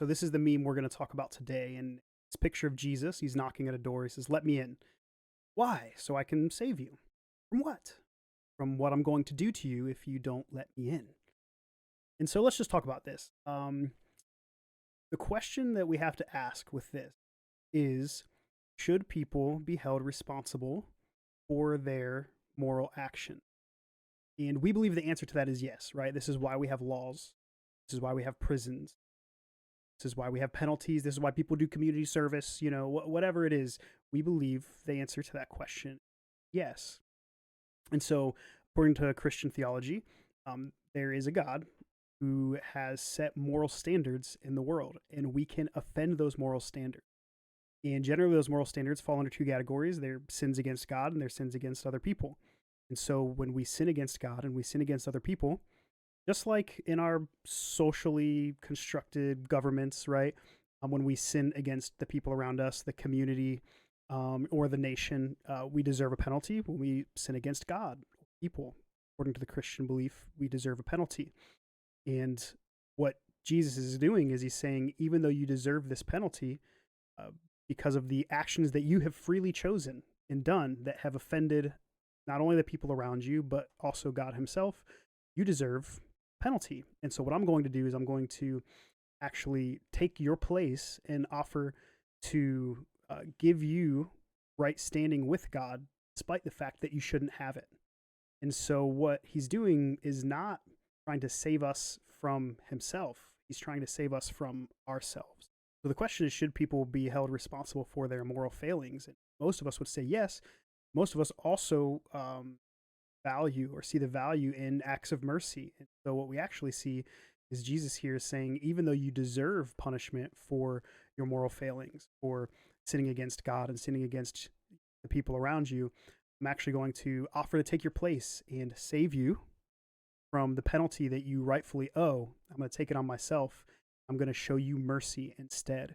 So this is the meme we're going to talk about today. And it's a picture of Jesus. He's knocking at a door. He says, "Let me in." Why? So I can save you. From what? From what I'm going to do to you if you don't let me in. And so let's just talk about this. The question that we have to ask with this is, should people be held responsible for their moral action? And we believe the answer to that is yes, right? This is why we have laws. This is why we have prisons. This is why we have penalties. This is why people do community service, whatever it is. We believe the answer to that question, yes. And so, according to Christian theology, there is a God who has set moral standards in the world, and we can offend those moral standards. And generally, those moral standards fall under two categories. They're sins against God and they're sins against other people. And so when we sin against God and we sin against other people, just like in our socially constructed governments, right? When we sin against the people around us, the community, or the nation, we deserve a penalty. When we sin against God, people, according to the Christian belief, we deserve a penalty. And what Jesus is doing is he's saying, even though you deserve this penalty, because of the actions that you have freely chosen and done that have offended not only the people around you, but also God himself, you deserve penalty. And so what I'm going to do is I'm going to actually take your place and offer to give you right standing with God, despite the fact that you shouldn't have it. And so what he's doing is not trying to save us from himself. He's trying to save us from ourselves. So the question is, should people be held responsible for their moral failings? And most of us would say yes. Most of us also value or see the value in acts of mercy. And so what we actually see is Jesus here is saying, even though you deserve punishment for your moral failings, for sinning against God and sinning against the people around you, I'm actually going to offer to take your place and save you from the penalty that you rightfully owe. I'm going to take it on myself. I'm going to show you mercy instead.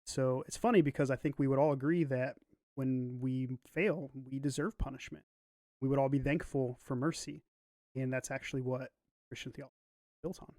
So it's funny because I think we would all agree that when we fail, we deserve punishment. We would all be thankful for mercy. And that's actually what Christian theology is built on.